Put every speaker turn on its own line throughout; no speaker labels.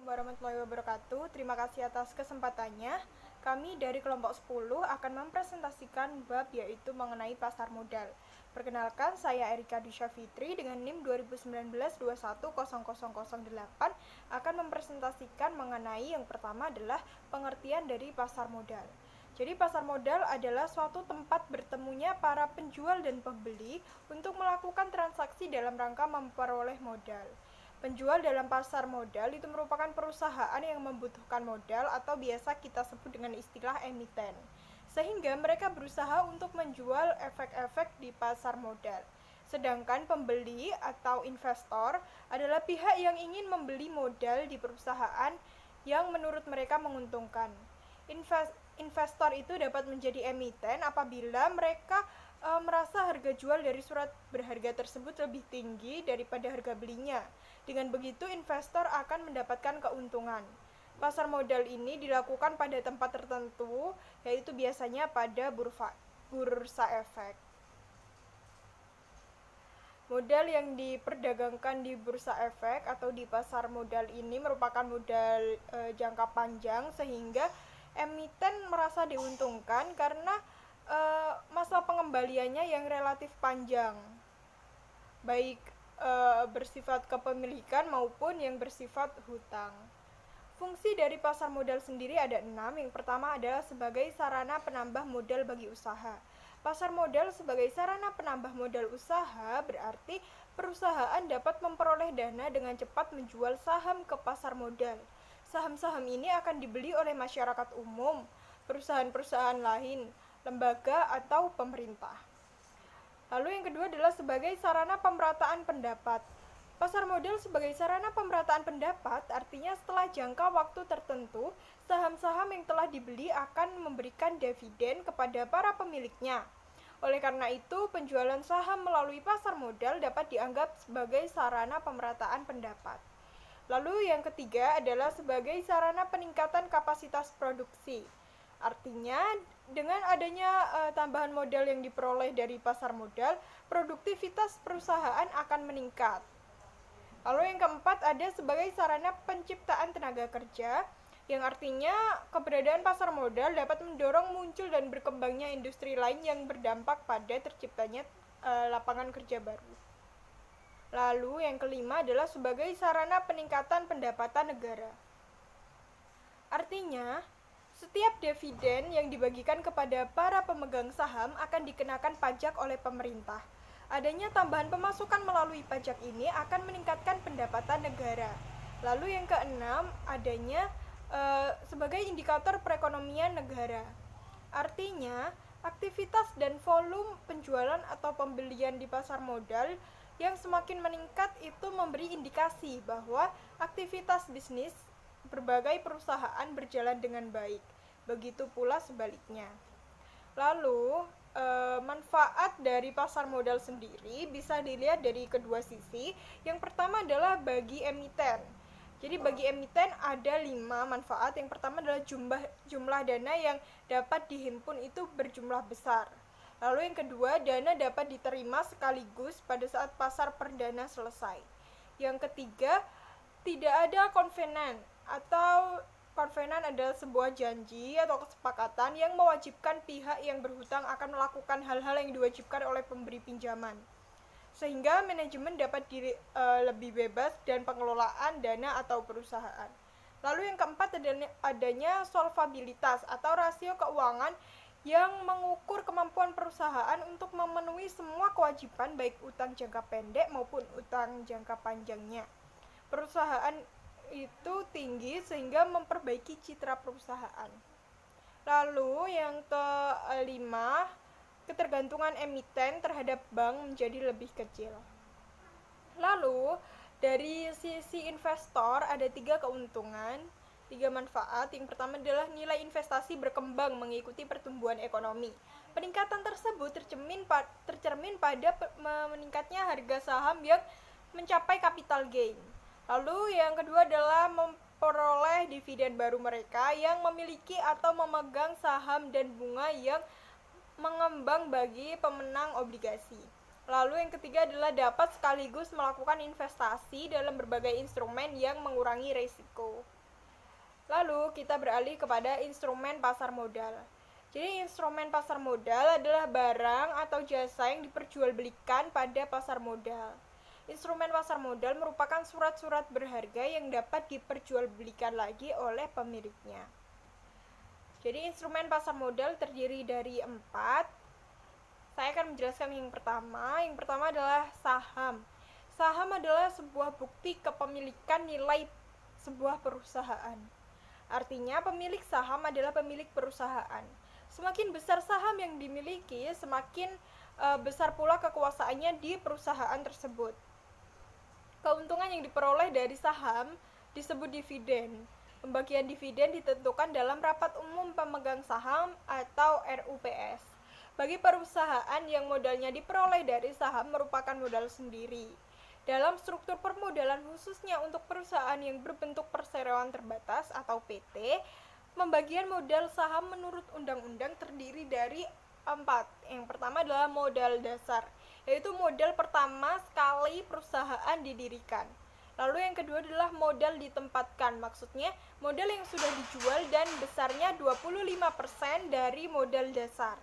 warahmatullahi wabarakatuh. Terima kasih atas kesempatannya. Kami dari kelompok 10 akan mempresentasikan bab yaitu mengenai pasar modal. Perkenalkan, saya Erika Disha Fitri dengan NIM 2019-210008 akan mempresentasikan mengenai yang pertama adalah pengertian dari pasar modal. Jadi pasar modal adalah suatu tempat bertemunya para penjual dan pembeli untuk melakukan transaksi dalam rangka memperoleh modal. Penjual dalam pasar modal itu merupakan perusahaan yang membutuhkan modal atau biasa kita sebut dengan istilah emiten. Sehingga mereka berusaha untuk menjual efek-efek di pasar modal. Sedangkan pembeli atau investor adalah pihak yang ingin membeli modal di perusahaan yang menurut mereka menguntungkan. Investor itu dapat menjadi emiten apabila mereka merasa harga jual dari surat berharga tersebut lebih tinggi daripada harga belinya. Dengan begitu, investor akan mendapatkan keuntungan. Pasar modal ini dilakukan pada tempat tertentu, yaitu biasanya pada bursa efek. Modal yang diperdagangkan di bursa efek atau di pasar modal ini merupakan modal jangka panjang, sehingga emiten merasa diuntungkan karena masa pengembaliannya yang relatif panjang, baik bersifat kepemilikan maupun yang bersifat hutang. Fungsi dari pasar modal sendiri ada 6. Yang pertama adalah sebagai sarana penambah modal bagi usaha. Pasar modal sebagai sarana penambah modal usaha berarti perusahaan dapat memperoleh dana dengan cepat menjual saham ke pasar modal. Saham-saham ini akan dibeli oleh masyarakat umum, perusahaan-perusahaan lain, lembaga atau pemerintah. Lalu yang kedua adalah sebagai sarana pemerataan pendapat. Pasar modal sebagai sarana pemerataan pendapat artinya setelah jangka waktu tertentu, saham-saham yang telah dibeli akan memberikan dividen kepada para pemiliknya. Oleh karena itu, penjualan saham melalui pasar modal dapat dianggap sebagai sarana pemerataan pendapat. Lalu yang ketiga adalah sebagai sarana peningkatan kapasitas produksi. Artinya, dengan adanya tambahan modal yang diperoleh dari pasar modal, produktivitas perusahaan akan meningkat. Lalu yang keempat ada sebagai sarana penciptaan tenaga kerja, yang artinya keberadaan pasar modal dapat mendorong muncul dan berkembangnya industri lain yang berdampak pada terciptanya lapangan kerja baru. Lalu yang kelima adalah sebagai sarana peningkatan pendapatan negara. Artinya, setiap dividen yang dibagikan kepada para pemegang saham akan dikenakan pajak oleh pemerintah. Adanya tambahan pemasukan melalui pajak ini akan meningkatkan pendapatan negara. Lalu yang keenam, adanya sebagai indikator perekonomian negara. Artinya, aktivitas dan volume penjualan atau pembelian di pasar modal yang semakin meningkat itu memberi indikasi bahwa aktivitas bisnis berbagai perusahaan berjalan dengan baik. Begitu pula sebaliknya. Lalu, manfaat dari pasar modal sendiri bisa dilihat dari kedua sisi. Yang pertama adalah bagi emiten. Jadi bagi emiten ada 5 manfaat. Yang pertama adalah jumlah dana yang dapat dihimpun itu berjumlah besar. Lalu yang kedua, dana dapat diterima sekaligus pada saat pasar perdana selesai. Yang ketiga, tidak ada konvenan atau konvenan adalah sebuah janji atau kesepakatan yang mewajibkan pihak yang berhutang akan melakukan hal-hal yang diwajibkan oleh pemberi pinjaman. Sehingga manajemen dapat lebih bebas dan pengelolaan dana atau perusahaan. Lalu yang keempat adanya solvabilitas atau rasio keuangan yang mengukur kemampuan perusahaan untuk memenuhi semua kewajiban baik utang jangka pendek maupun utang jangka panjangnya. Perusahaan itu tinggi sehingga memperbaiki citra perusahaan. Lalu yang kelima, ketergantungan emiten terhadap bank menjadi lebih kecil. Lalu dari sisi investor ada 3 keuntungan, 3 manfaat. Yang pertama adalah nilai investasi berkembang mengikuti pertumbuhan ekonomi. Peningkatan tersebut tercermin pada meningkatnya harga saham yang mencapai capital gain. Lalu yang kedua adalah memperoleh dividen baru mereka yang memiliki atau memegang saham dan bunga yang mengembang bagi pemenang obligasi. Lalu yang ketiga adalah dapat sekaligus melakukan investasi dalam berbagai instrumen yang mengurangi risiko. Lalu kita beralih kepada instrumen pasar modal. Jadi instrumen pasar modal adalah barang atau jasa yang diperjualbelikan pada pasar modal. Instrumen pasar modal merupakan surat-surat berharga yang dapat diperjualbelikan lagi oleh pemiliknya. Jadi instrumen pasar modal terdiri dari 4. Saya akan menjelaskan yang pertama. Yang pertama adalah saham. Saham adalah sebuah bukti kepemilikan nilai sebuah perusahaan. Artinya pemilik saham adalah pemilik perusahaan. Semakin besar saham yang dimiliki, semakin besar pula kekuasaannya di perusahaan tersebut. Keuntungan yang diperoleh dari saham disebut dividen. Pembagian dividen ditentukan dalam rapat umum pemegang saham atau RUPS. Bagi perusahaan yang modalnya diperoleh dari saham merupakan modal sendiri. Dalam struktur permodalan khususnya untuk perusahaan yang berbentuk perseroan terbatas atau PT, pembagian modal saham menurut undang-undang terdiri dari 4. Yang pertama adalah modal dasar, yaitu modal pertama sekali perusahaan didirikan. Lalu yang kedua adalah modal ditempatkan, maksudnya modal yang sudah dijual dan besarnya 25% dari modal dasar.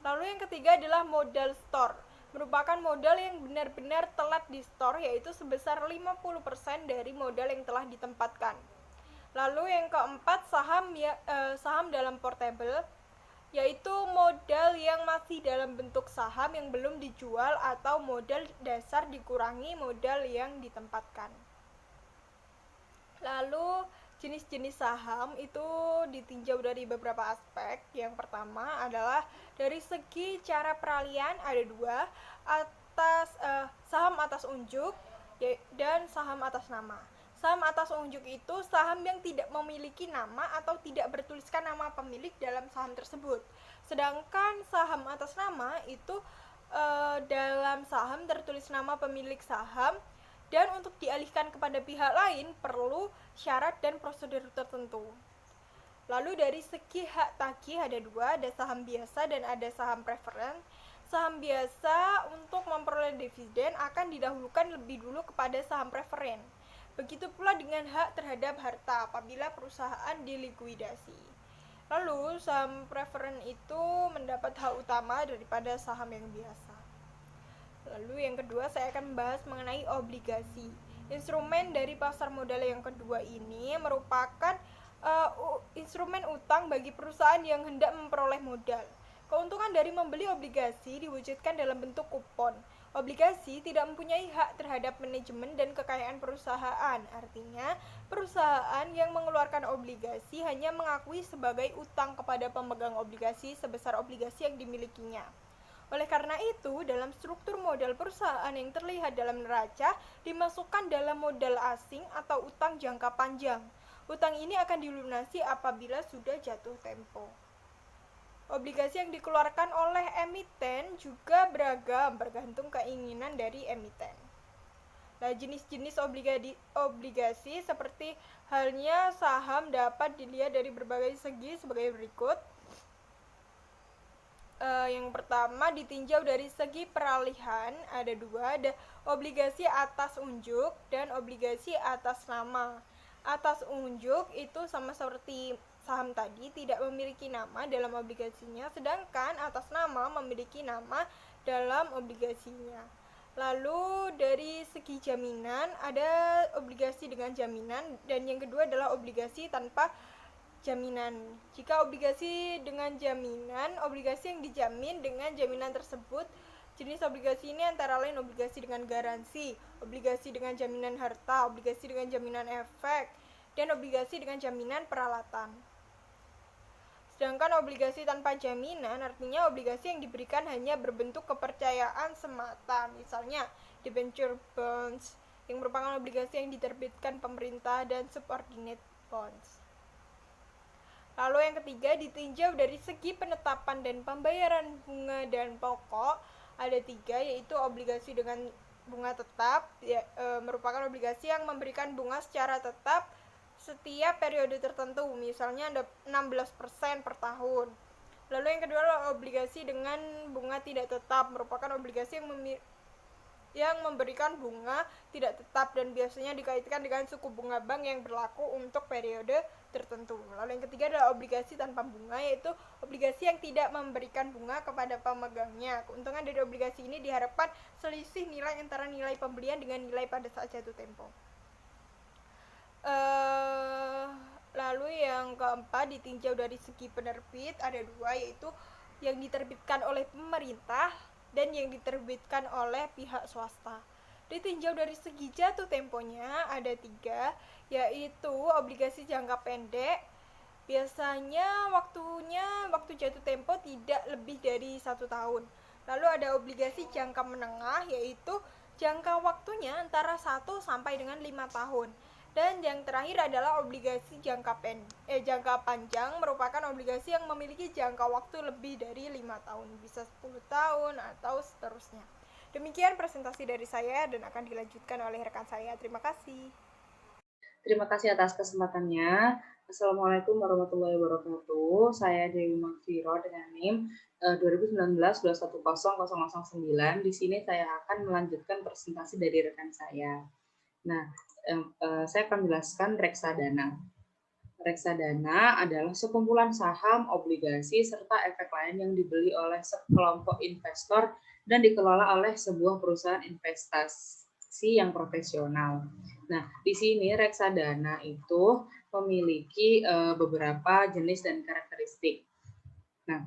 Lalu yang ketiga adalah modal store, merupakan modal yang benar-benar telah di-store, yaitu sebesar 50% dari modal yang telah ditempatkan. Lalu yang keempat, saham dalam portable, yaitu modal yang masih dalam bentuk saham yang belum dijual atau modal dasar dikurangi modal yang ditempatkan. Lalu jenis-jenis saham itu ditinjau dari beberapa aspek. Yang pertama adalah dari segi cara peralihan ada 2, saham atas unjuk dan saham atas nama. Saham atas unjuk itu saham yang tidak memiliki nama atau tidak bertuliskan nama pemilik dalam saham tersebut. Sedangkan saham atas nama itu dalam saham tertulis nama pemilik saham, dan untuk dialihkan kepada pihak lain perlu syarat dan prosedur tertentu. Lalu dari segi hak tagih ada 2, ada saham biasa dan ada saham preferen. Saham biasa untuk memperoleh dividen akan didahulukan lebih dulu kepada saham preferen. Begitu pula dengan hak terhadap harta apabila perusahaan dilikuidasi. Lalu saham preferen itu mendapat hak utama daripada saham yang biasa. Lalu yang kedua saya akan membahas mengenai obligasi. Instrumen dari pasar modal yang kedua ini merupakan instrumen utang bagi perusahaan yang hendak memperoleh modal. Keuntungan dari membeli obligasi diwujudkan dalam bentuk kupon. Obligasi tidak mempunyai hak terhadap manajemen dan kekayaan perusahaan. Artinya, perusahaan yang mengeluarkan obligasi hanya mengakui sebagai utang kepada pemegang obligasi sebesar obligasi yang dimilikinya. Oleh karena itu, dalam struktur modal perusahaan yang terlihat dalam neraca dimasukkan dalam modal asing atau utang jangka panjang. Utang ini akan dilunasi apabila sudah jatuh tempo. Obligasi yang dikeluarkan oleh emiten juga beragam, bergantung keinginan dari emiten. Nah, jenis-jenis obligasi seperti halnya saham dapat dilihat dari berbagai segi sebagai berikut. Yang pertama ditinjau dari segi peralihan ada 2, ada obligasi atas unjuk dan obligasi atas nama. Atas unjuk itu sama seperti saham tadi, tidak memiliki nama dalam obligasinya, sedangkan atas nama memiliki nama dalam obligasinya. Lalu dari segi jaminan ada obligasi dengan jaminan, dan yang kedua adalah obligasi tanpa jaminan. Jika obligasi dengan jaminan, obligasi yang dijamin dengan jaminan tersebut. Jenis obligasi ini antara lain obligasi dengan garansi, obligasi dengan jaminan harta, obligasi dengan jaminan efek, dan obligasi dengan jaminan peralatan. Sedangkan obligasi tanpa jaminan artinya obligasi yang diberikan hanya berbentuk kepercayaan semata, misalnya debenture bonds, yang merupakan obligasi yang diterbitkan pemerintah, dan subordinate bonds. Lalu yang ketiga ditinjau dari segi penetapan dan pembayaran bunga dan pokok ada 3, yaitu obligasi dengan bunga tetap, merupakan obligasi yang memberikan bunga secara tetap setiap periode tertentu, misalnya ada 16% per tahun. Lalu yang kedua adalah obligasi dengan bunga tidak tetap, merupakan obligasi yang yang memberikan bunga tidak tetap dan biasanya dikaitkan dengan suku bunga bank yang berlaku untuk periode tertentu. Lalu yang ketiga adalah obligasi tanpa bunga, yaitu obligasi yang tidak memberikan bunga kepada pemegangnya. Keuntungan dari obligasi ini diharapkan selisih nilai antara nilai pembelian dengan nilai pada saat jatuh tempo. Lalu yang keempat, ditinjau dari segi penerbit ada dua, yaitu yang diterbitkan oleh pemerintah dan yang diterbitkan oleh pihak swasta. Ditinjau dari segi jatuh temponya ada tiga, yaitu obligasi jangka pendek. Biasanya waktu jatuh tempo tidak lebih dari 1 tahun. Lalu ada obligasi jangka menengah, yaitu jangka waktunya antara 1 sampai dengan 5 tahun. Dan yang terakhir adalah obligasi jangka panjang, merupakan obligasi yang memiliki jangka waktu lebih dari 5 tahun, bisa 10 tahun atau seterusnya. Demikian presentasi dari saya dan akan dilanjutkan oleh rekan saya. Terima kasih.
Terima kasih atas kesempatannya. Assalamualaikum warahmatullahi wabarakatuh. Saya Dewi Magfiro dengan NIM 2019-2100009. Di sini saya akan melanjutkan presentasi dari rekan saya. Nah, saya akan menjelaskan reksadana. Reksadana adalah sekumpulan saham, obligasi, serta efek lain yang dibeli oleh sekelompok investor dan dikelola oleh sebuah perusahaan investasi yang profesional. Nah, di sini reksadana itu memiliki beberapa jenis dan karakteristik. Nah,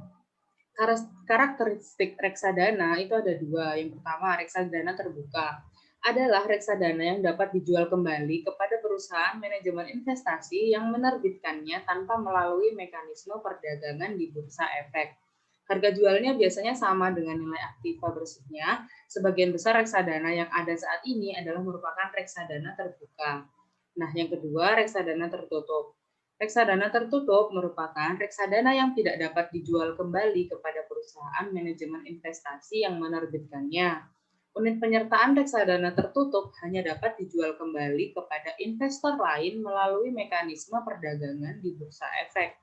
karakteristik reksadana itu ada dua. Yang pertama, reksadana terbuka adalah reksadana yang dapat dijual kembali kepada perusahaan manajemen investasi yang menerbitkannya tanpa melalui mekanisme perdagangan di bursa efek. Harga jualnya biasanya sama dengan nilai aktiva bersihnya. Sebagian besar reksadana yang ada saat ini adalah merupakan reksadana terbuka. Nah, yang kedua, reksadana tertutup. Reksadana tertutup merupakan reksadana yang tidak dapat dijual kembali kepada perusahaan manajemen investasi yang menerbitkannya. Unit penyertaan reksadana tertutup hanya dapat dijual kembali kepada investor lain melalui mekanisme perdagangan di bursa efek.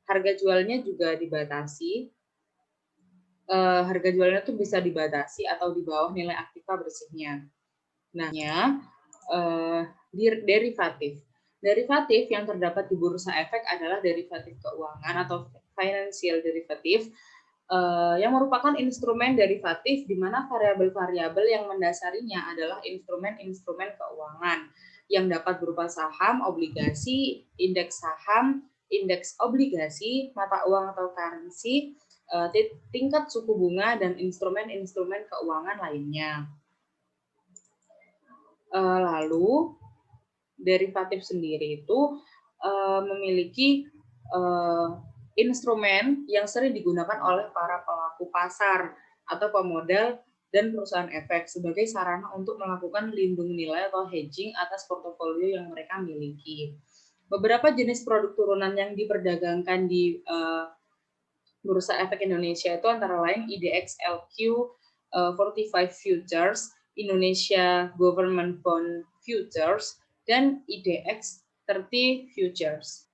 Harga jualnya juga dibatasi. Harga jualnya itu bisa dibatasi atau di bawah nilai aktiva bersihnya. Nah, derivatif. Derivatif yang terdapat di bursa efek adalah derivatif keuangan atau financial derivative, yang merupakan instrumen derivatif di mana variabel-variabel yang mendasarinya adalah instrumen-instrumen keuangan yang dapat berupa saham, obligasi, indeks saham, indeks obligasi, mata uang atau currency, tingkat suku bunga, dan instrumen-instrumen keuangan lainnya. Lalu, derivatif sendiri itu memiliki instrumen yang sering digunakan oleh para pelaku pasar atau pemodal dan perusahaan efek sebagai sarana untuk melakukan lindung nilai atau hedging atas portofolio yang mereka miliki. Beberapa jenis produk turunan yang diperdagangkan di Bursa Efek Indonesia itu antara lain IDX LQ 45 Futures, Indonesia Government Bond Futures, dan IDX 30 Futures.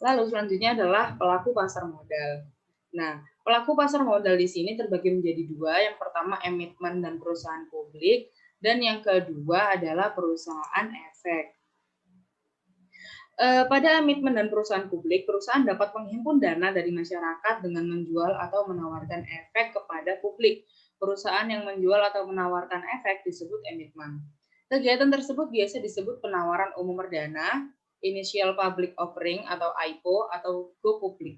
Lalu selanjutnya adalah pelaku pasar modal. Nah, pelaku pasar modal di sini terbagi menjadi dua. Yang pertama emitmen dan perusahaan publik, dan yang kedua adalah perusahaan efek. Pada emitmen dan perusahaan publik, perusahaan dapat menghimpun dana dari masyarakat dengan menjual atau menawarkan efek kepada publik. Perusahaan yang menjual atau menawarkan efek disebut emitmen. Kegiatan tersebut biasa disebut penawaran umum perdana, Initial Public Offering atau IPO atau go public,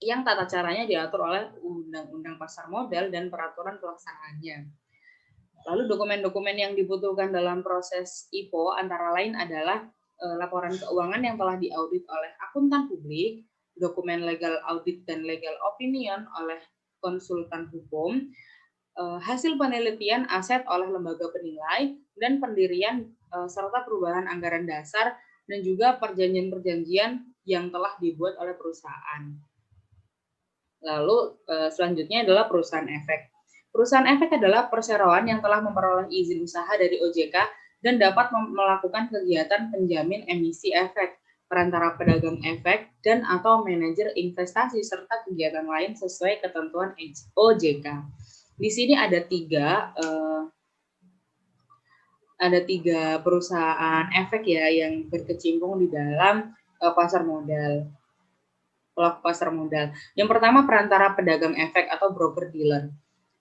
yang tata caranya diatur oleh Undang-Undang Pasar Modal dan peraturan pelaksanaannya. Lalu dokumen-dokumen yang dibutuhkan dalam proses IPO antara lain adalah laporan keuangan yang telah diaudit oleh akuntan publik, dokumen legal audit dan legal opinion oleh konsultan hukum, hasil penelitian aset oleh lembaga penilai, dan pendirian serta perubahan anggaran dasar, dan juga perjanjian-perjanjian yang telah dibuat oleh perusahaan. Lalu selanjutnya adalah perusahaan efek. Perusahaan efek adalah perseroan yang telah memperoleh izin usaha dari OJK dan dapat melakukan kegiatan penjamin emisi efek, perantara pedagang efek, dan atau manajer investasi serta kegiatan lain sesuai ketentuan OJK. Di sini ada tiga perusahaan efek ya yang berkecimpung di dalam pasar modal, pelaku pasar modal. Yang pertama perantara pedagang efek atau broker dealer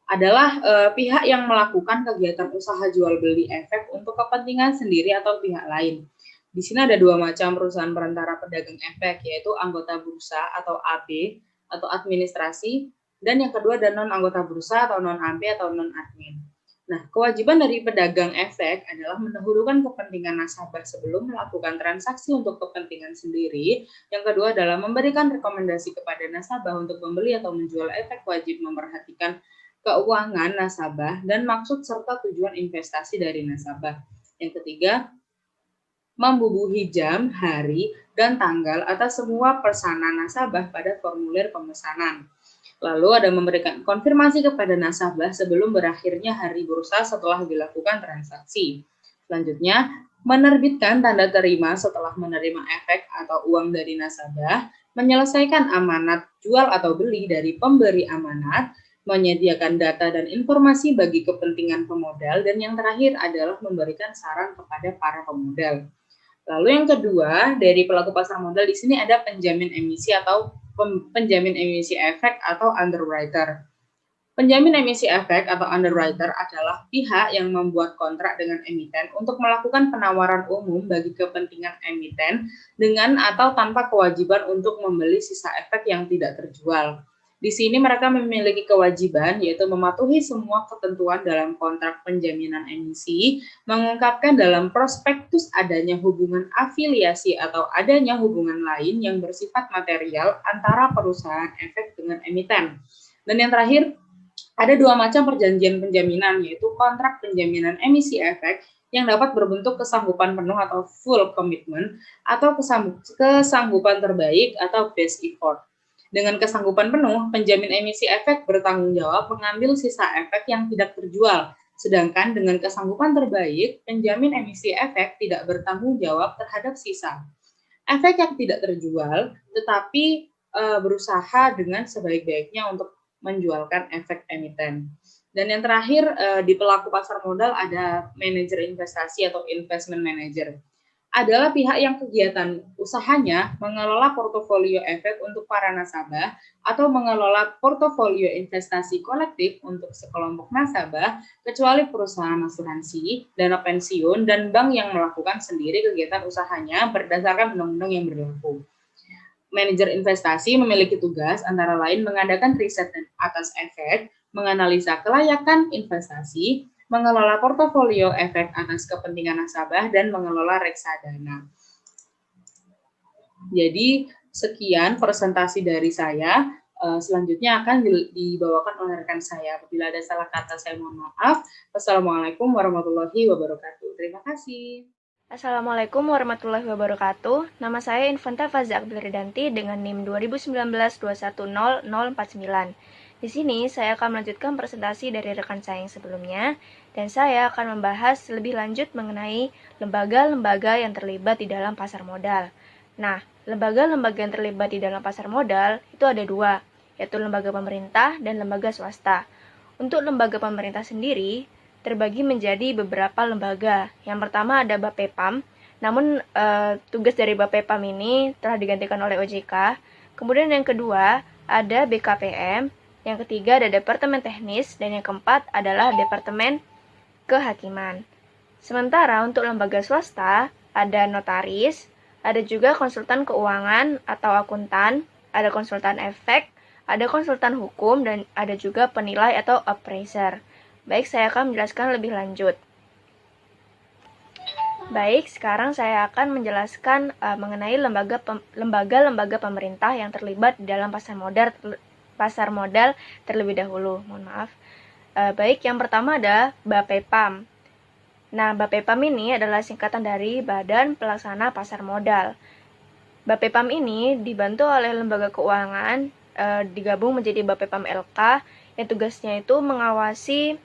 adalah pihak yang melakukan kegiatan usaha jual beli efek untuk kepentingan sendiri atau pihak lain. Di sini ada dua macam perusahaan perantara pedagang efek, yaitu anggota bursa atau AB atau administrasi, dan yang kedua ada non anggota bursa atau non AB atau non admin. Nah, kewajiban dari pedagang efek adalah mendahulukan kepentingan nasabah sebelum melakukan transaksi untuk kepentingan sendiri. Yang kedua adalah memberikan rekomendasi kepada nasabah untuk membeli atau menjual efek, wajib memperhatikan keuangan nasabah dan maksud serta tujuan investasi dari nasabah. Yang ketiga, membubuhi jam, hari, dan tanggal atas semua pesanan nasabah pada formulir pemesanan. Lalu ada memberikan konfirmasi kepada nasabah sebelum berakhirnya hari bursa setelah dilakukan transaksi. Selanjutnya, menerbitkan tanda terima setelah menerima efek atau uang dari nasabah, menyelesaikan amanat jual atau beli dari pemberi amanat, menyediakan data dan informasi bagi kepentingan pemodal, dan yang terakhir adalah memberikan saran kepada para pemodal. Lalu yang kedua, dari pelaku pasar modal di sini ada penjamin emisi atau penjamin emisi efek atau underwriter. Penjamin emisi efek atau underwriter adalah pihak yang membuat kontrak dengan emiten untuk melakukan penawaran umum bagi kepentingan emiten dengan atau tanpa kewajiban untuk membeli sisa efek yang tidak terjual. Di sini mereka memiliki kewajiban yaitu mematuhi semua ketentuan dalam kontrak penjaminan emisi, mengungkapkan dalam prospektus adanya hubungan afiliasi atau adanya hubungan lain yang bersifat material antara perusahaan efek dengan emiten. Dan yang terakhir, ada dua macam perjanjian penjaminan, yaitu kontrak penjaminan emisi efek yang dapat berbentuk kesanggupan penuh atau full commitment, atau kesanggupan terbaik atau best effort. Dengan kesanggupan penuh, penjamin emisi efek bertanggung jawab mengambil sisa efek yang tidak terjual. Sedangkan dengan kesanggupan terbaik, penjamin emisi efek tidak bertanggung jawab terhadap sisa efek yang tidak terjual, tetapi berusaha dengan sebaik-baiknya untuk menjualkan efek emiten. Dan yang terakhir, di pelaku pasar modal ada manajer investasi atau investment manager. Adalah pihak yang kegiatan usahanya mengelola portofolio efek untuk para nasabah atau mengelola portofolio investasi kolektif untuk sekelompok nasabah, kecuali perusahaan asuransi, dana pensiun, dan bank yang melakukan sendiri kegiatan usahanya berdasarkan undang-undang yang berlaku. Manajer investasi memiliki tugas antara lain mengadakan riset atas efek, menganalisa kelayakan investasi, mengelola portofolio efek atas kepentingan nasabah, dan mengelola reksadana. Jadi, sekian presentasi dari saya. Selanjutnya akan dibawakan oleh rekan saya. Apabila ada salah kata, saya mohon maaf. Wassalamualaikum warahmatullahi wabarakatuh. Terima kasih.
Assalamualaikum warahmatullahi wabarakatuh. Nama saya Infanta Faza Akbilridanti dengan NIM 2019-210-049. Di sini saya akan melanjutkan presentasi dari rekan saya yang sebelumnya, dan saya akan membahas lebih lanjut mengenai lembaga-lembaga yang terlibat di dalam pasar modal. Nah, lembaga-lembaga yang terlibat di dalam pasar modal itu ada dua, yaitu lembaga pemerintah dan lembaga swasta. Untuk lembaga pemerintah sendiri, terbagi menjadi beberapa lembaga. Yang pertama ada Bapepam, namun tugas dari Bapepam ini telah digantikan oleh OJK. Kemudian yang kedua ada BKPM, yang ketiga ada Departemen Teknis, dan yang keempat adalah Departemen Kehakiman. Sementara untuk lembaga swasta ada notaris, ada juga konsultan keuangan atau akuntan, ada konsultan efek, ada konsultan hukum, dan ada juga penilai atau appraiser. Baik, saya akan menjelaskan lebih lanjut. Baik, sekarang saya akan menjelaskan mengenai lembaga-lembaga pemerintah yang terlibat di dalam pasar modal terlebih dahulu. Mohon maaf. Baik, yang pertama ada Bapepam. Nah, Bapepam ini adalah singkatan dari Badan Pelaksana Pasar Modal. Bapepam ini dibantu oleh lembaga keuangan, digabung menjadi Bapepam LK, yang tugasnya itu mengawasi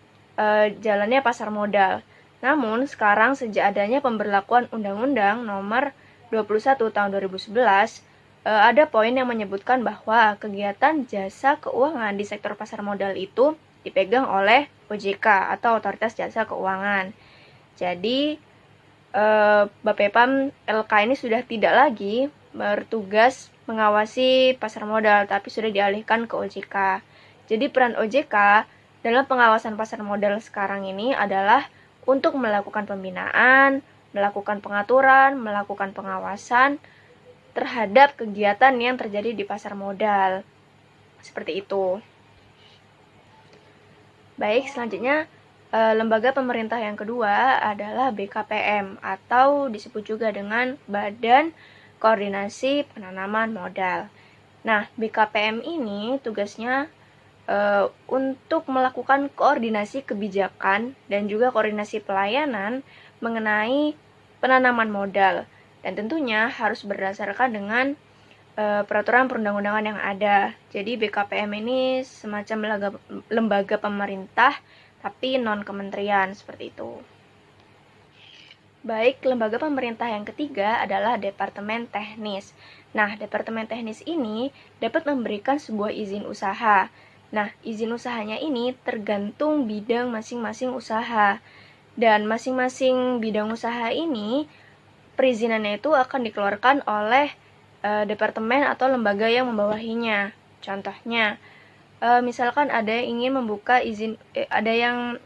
jalannya pasar modal. Namun, sekarang sejak adanya pemberlakuan Undang-Undang Nomor 21 Tahun 2011, ada poin yang menyebutkan bahwa kegiatan jasa keuangan di sektor pasar modal itu dipegang oleh OJK atau Otoritas Jasa Keuangan. Jadi Bapepam LK ini sudah tidak lagi bertugas mengawasi pasar modal, tapi sudah dialihkan ke OJK. Jadi peran OJK dalam pengawasan pasar modal sekarang ini adalah untuk melakukan pembinaan, melakukan pengaturan, melakukan pengawasan terhadap kegiatan yang terjadi di pasar modal. Seperti itu. Baik, selanjutnya lembaga pemerintah yang kedua adalah BKPM atau disebut juga dengan Badan Koordinasi Penanaman Modal. Nah, BKPM ini tugasnya untuk melakukan koordinasi kebijakan dan juga koordinasi pelayanan mengenai penanaman modal, dan tentunya harus berdasarkan dengan peraturan perundang-undangan yang ada. Jadi BKPM ini semacam lembaga pemerintah tapi non-kementerian, seperti itu. Baik, lembaga pemerintah yang ketiga adalah Departemen Teknis. Nah, Departemen Teknis ini dapat memberikan sebuah izin usaha. Nah, izin usahanya ini tergantung bidang masing-masing usaha. Dan masing-masing bidang usaha ini, perizinannya itu akan dikeluarkan oleh departemen atau lembaga yang membawahinya. Contohnya, misalkan ada yang ingin membuka ada yang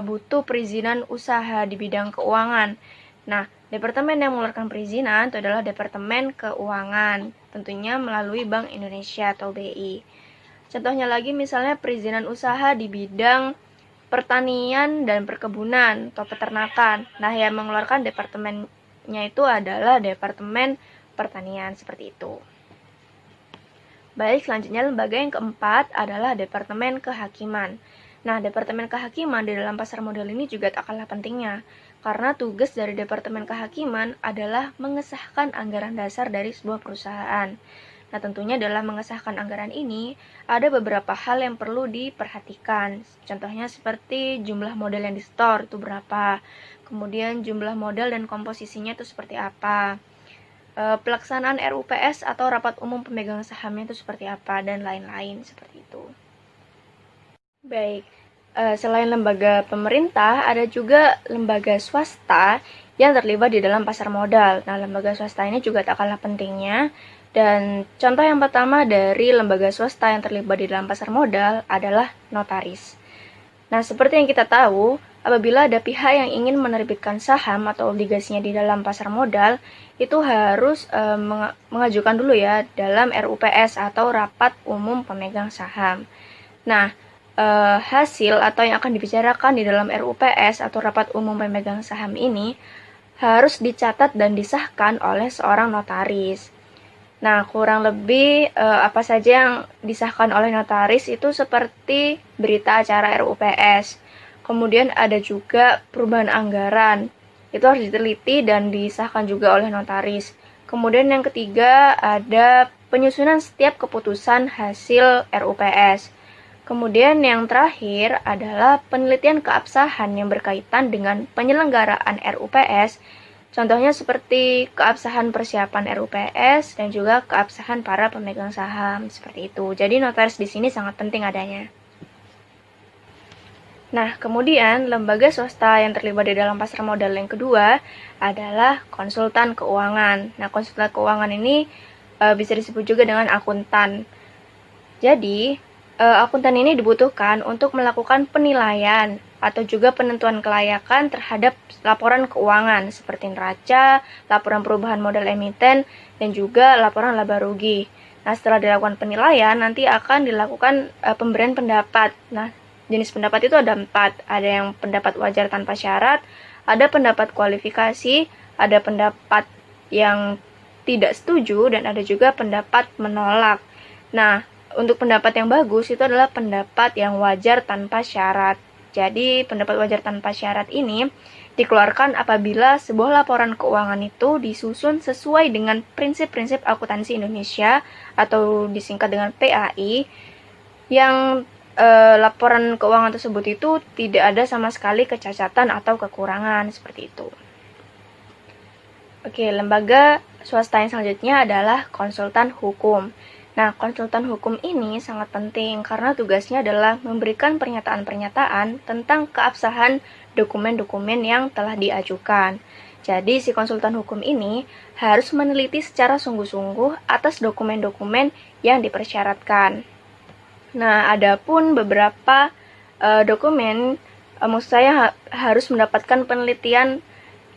butuh perizinan usaha di bidang keuangan. Nah, departemen yang mengeluarkan perizinan itu adalah Departemen Keuangan, tentunya melalui Bank Indonesia atau BI. Contohnya lagi misalnya perizinan usaha di bidang pertanian dan perkebunan atau peternakan. Nah, yang mengeluarkan departemennya itu adalah Departemen Pertanian, seperti itu. Baik, selanjutnya lembaga yang keempat adalah Departemen Kehakiman. Nah, Departemen Kehakiman di dalam pasar modal ini juga tak kalah pentingnya, karena tugas dari Departemen Kehakiman adalah mengesahkan anggaran dasar dari sebuah perusahaan. Nah, tentunya dalam mengesahkan anggaran ini, ada beberapa hal yang perlu diperhatikan. Contohnya seperti jumlah modal yang di-store itu berapa, kemudian jumlah modal dan komposisinya itu seperti apa, pelaksanaan RUPS atau rapat umum pemegang sahamnya itu seperti apa, dan lain-lain seperti itu. Baik, selain lembaga pemerintah, ada juga lembaga swasta yang terlibat di dalam pasar modal. Nah, lembaga swasta ini juga tak kalah pentingnya, dan contoh yang pertama dari lembaga swasta yang terlibat di dalam pasar modal adalah notaris. Nah, seperti yang kita tahu, apabila ada pihak yang ingin menerbitkan saham atau obligasinya di dalam pasar modal, itu harus mengajukan dulu ya dalam RUPS atau Rapat Umum Pemegang Saham. Nah, hasil atau yang akan dibicarakan di dalam RUPS atau Rapat Umum Pemegang Saham ini harus dicatat dan disahkan oleh seorang notaris. Nah, kurang lebih apa saja yang disahkan oleh notaris itu seperti berita acara RUPS. Kemudian ada juga perubahan anggaran. Itu harus diteliti dan disahkan juga oleh notaris. Kemudian yang ketiga ada penyusunan setiap keputusan hasil RUPS. Kemudian yang terakhir adalah penelitian keabsahan yang berkaitan dengan penyelenggaraan RUPS. Contohnya seperti keabsahan persiapan RUPS dan juga keabsahan para pemegang saham, seperti itu. Jadi notaris di sini sangat penting adanya. Nah, kemudian lembaga swasta yang terlibat di dalam pasar modal yang kedua adalah konsultan keuangan. Nah, konsultan keuangan ini bisa disebut juga dengan akuntan. Jadi, akuntan ini dibutuhkan untuk melakukan penilaian atau juga penentuan kelayakan terhadap laporan keuangan seperti neraca, laporan perubahan modal emiten, dan juga laporan laba rugi. Nah, setelah dilakukan penilaian, nanti akan dilakukan pemberian pendapat. Nah, jenis pendapat itu ada 4. Ada yang pendapat wajar tanpa syarat, ada pendapat kualifikasi, ada pendapat yang tidak setuju, dan ada juga pendapat menolak. Nah, untuk pendapat yang bagus itu adalah pendapat yang wajar tanpa syarat. Jadi, pendapat wajar tanpa syarat ini dikeluarkan apabila sebuah laporan keuangan itu disusun sesuai dengan prinsip-prinsip akuntansi Indonesia atau disingkat dengan PAI, yang laporan keuangan tersebut itu tidak ada sama sekali kecacatan atau kekurangan, seperti itu. Oke, lembaga swasta yang selanjutnya adalah konsultan hukum. Nah, konsultan hukum ini sangat penting karena tugasnya adalah memberikan pernyataan-pernyataan tentang keabsahan dokumen-dokumen yang telah diajukan. Jadi, si konsultan hukum ini harus meneliti secara sungguh-sungguh atas dokumen-dokumen yang dipersyaratkan. Nah, ada pun beberapa dokumen, maksud saya harus mendapatkan penelitian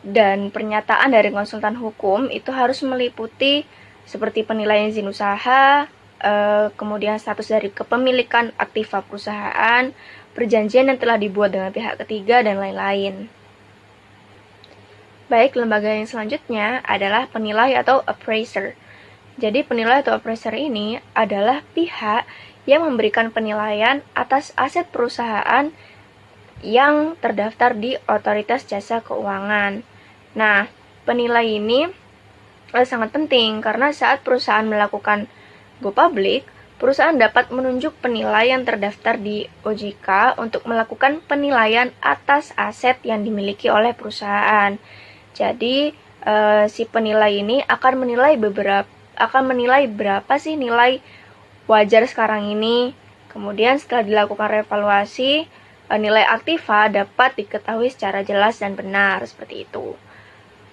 dan pernyataan dari konsultan hukum itu harus meliputi seperti penilaian izin usaha, kemudian status dari kepemilikan aktiva perusahaan, perjanjian yang telah dibuat dengan pihak ketiga, dan lain-lain. Baik, lembaga yang selanjutnya adalah penilai atau appraiser. Jadi penilai atau appraiser ini adalah pihak yang memberikan penilaian atas aset perusahaan yang terdaftar di Otoritas Jasa Keuangan. Nah, penilai ini sangat penting karena saat perusahaan melakukan go public, perusahaan dapat menunjuk penilai yang terdaftar di OJK untuk melakukan penilaian atas aset yang dimiliki oleh perusahaan. Jadi, si penilai ini akan menilai berapa sih nilai wajar sekarang ini. Kemudian setelah dilakukan revaluasi, nilai aktiva dapat diketahui secara jelas dan benar, seperti itu.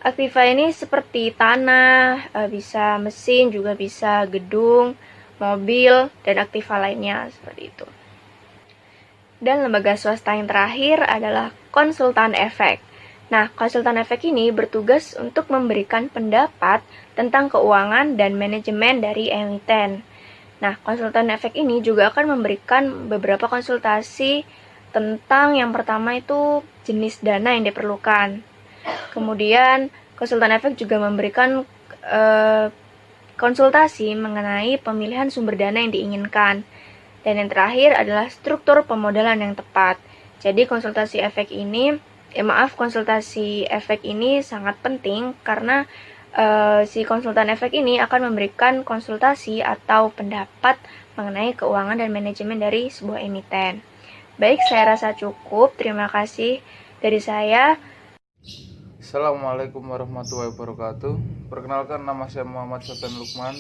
Aktiva ini seperti tanah, bisa mesin, juga bisa gedung, mobil, dan aktiva lainnya, seperti itu. Dan lembaga swasta yang terakhir adalah konsultan efek. Nah, konsultan efek ini bertugas untuk memberikan pendapat tentang keuangan dan manajemen dari emiten. Nah, konsultan efek ini juga akan memberikan beberapa konsultasi tentang yang pertama itu jenis dana yang diperlukan. Kemudian, konsultan efek juga memberikan konsultasi mengenai pemilihan sumber dana yang diinginkan. Dan yang terakhir adalah struktur pemodalan yang tepat. Jadi, konsultasi efek ini sangat penting karena si konsultan efek ini akan memberikan konsultasi atau pendapat mengenai keuangan dan manajemen dari sebuah emiten. Baik, saya rasa cukup. Terima kasih dari saya.
Assalamualaikum warahmatullahi wabarakatuh. Perkenalkan, nama saya Muhammad Sofyan Lukman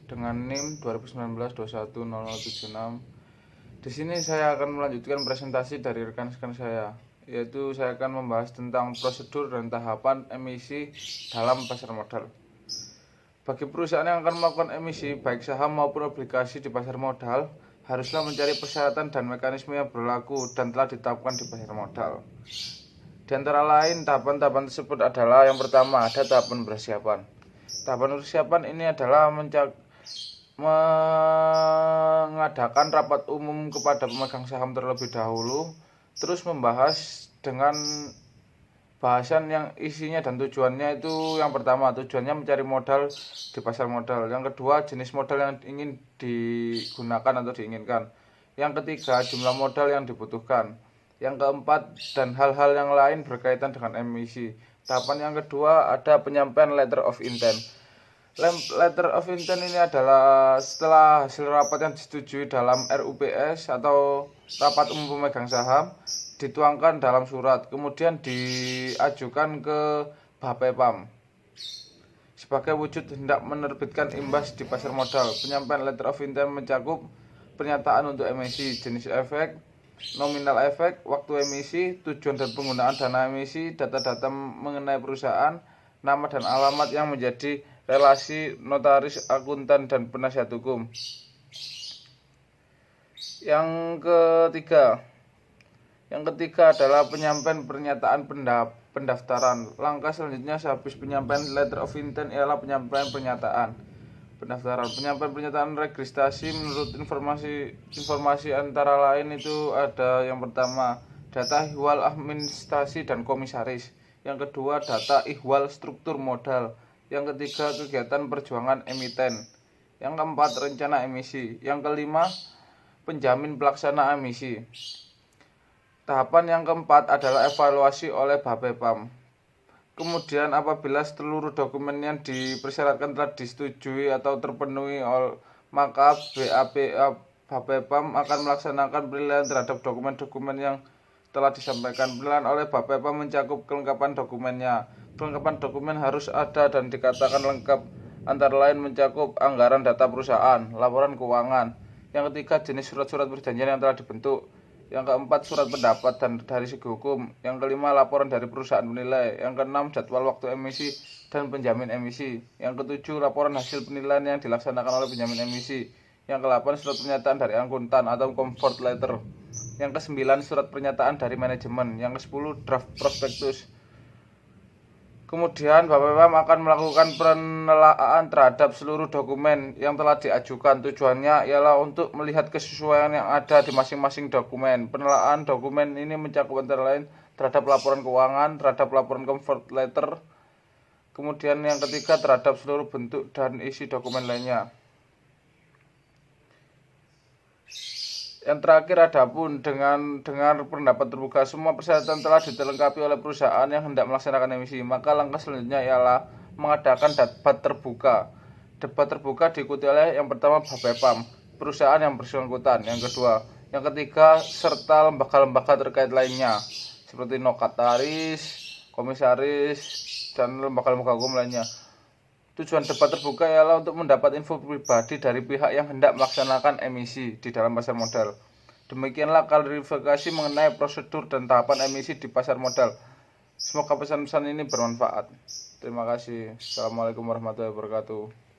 dengan NIM 2019-210076. Di sini saya akan melanjutkan presentasi dari rekan-rekan saya, yaitu saya akan membahas tentang prosedur dan tahapan emisi dalam pasar modal. Bagi perusahaan yang akan melakukan emisi baik saham maupun obligasi di pasar modal, haruslah mencari persyaratan dan mekanisme yang berlaku dan telah ditetapkan di pasar modal. Di antara lain, tahapan-tahapan tersebut adalah yang pertama, ada tahapan persiapan. Tahapan persiapan ini adalah mengadakan rapat umum kepada pemegang saham terlebih dahulu, terus membahas dengan bahasan yang isinya dan tujuannya itu yang pertama, tujuannya mencari modal di pasar modal. Yang kedua, jenis modal yang ingin digunakan atau diinginkan. Yang ketiga, jumlah modal yang dibutuhkan. Yang keempat, dan hal-hal yang lain berkaitan dengan emisi. Tahapan yang kedua, ada penyampaian letter of intent. Letter of intent ini adalah setelah hasil rapat yang disetujui dalam RUPS atau rapat umum pemegang saham dituangkan dalam surat, kemudian diajukan ke Bapepam sebagai wujud hendak menerbitkan imbas di pasar modal. Penyampaian letter of intent mencakup pernyataan untuk emisi, jenis efek, nominal efek, waktu emisi, tujuan dan penggunaan dana emisi, data-data mengenai perusahaan, nama dan alamat yang menjadi relasi notaris, akuntan, dan penasihat hukum. Yang ketiga adalah penyampaian pernyataan pendaftaran. Langkah selanjutnya sehabis penyampaian letter of intent ialah penyampaian pernyataan pendaftaran. Penyampaian pernyataan registrasi menurut informasi antara lain itu ada yang pertama, data ihwal administrasi dan komisaris. Yang kedua, data ihwal struktur modal. Yang ketiga, kegiatan perjuangan emiten. Yang keempat, rencana emisi. Yang kelima, penjamin pelaksana emisi. Tahapan yang keempat adalah evaluasi oleh Bapepam. Kemudian apabila seluruh dokumen yang dipersyaratkan telah disetujui atau terpenuhi, maka Bapepam akan melaksanakan penilaian terhadap dokumen-dokumen yang telah disampaikan. Penilaian oleh Bapepam mencakup kelengkapan dokumennya. Kelengkapan dokumen harus ada dan dikatakan lengkap antara lain mencakup anggaran data perusahaan, laporan keuangan. Yang ketiga, jenis surat-surat perjanjian yang telah dibentuk. Yang keempat, surat pendapat dan dari segi hukum. Yang kelima, laporan dari perusahaan penilai. Yang keenam, jadwal waktu emisi dan penjamin emisi. Yang ketujuh, laporan hasil penilaian yang dilaksanakan oleh penjamin emisi. Yang kedelapan, surat pernyataan dari akuntan atau comfort letter. Yang kesembilan, surat pernyataan dari manajemen. Yang kesepuluh, draft prospektus. Kemudian BPPM akan melakukan penelaan terhadap seluruh dokumen yang telah diajukan. Tujuannya ialah untuk melihat kesesuaian yang ada di masing-masing dokumen. Penelaan dokumen ini mencakup antara lain terhadap laporan keuangan, terhadap laporan comfort letter. Kemudian yang ketiga, terhadap seluruh bentuk dan isi dokumen lainnya. Yang terakhir, adapun dengan pendapat terbuka, semua persyaratan telah dilengkapi oleh perusahaan yang hendak melaksanakan emisi, maka langkah selanjutnya ialah mengadakan debat terbuka. Debat terbuka diikuti oleh yang pertama BPPM, perusahaan yang bersangkutan, yang kedua, yang ketiga, serta lembaga-lembaga terkait lainnya, seperti notariis, komisaris, dan lembaga-lembaga hukum lainnya. Tujuan debat terbuka ialah untuk mendapat info pribadi dari pihak yang hendak melaksanakan emisi di dalam pasar modal. Demikianlah klarifikasi mengenai prosedur dan tahapan emisi di pasar modal. Semoga pesan-pesan ini bermanfaat. Terima kasih. Assalamualaikum warahmatullahi wabarakatuh.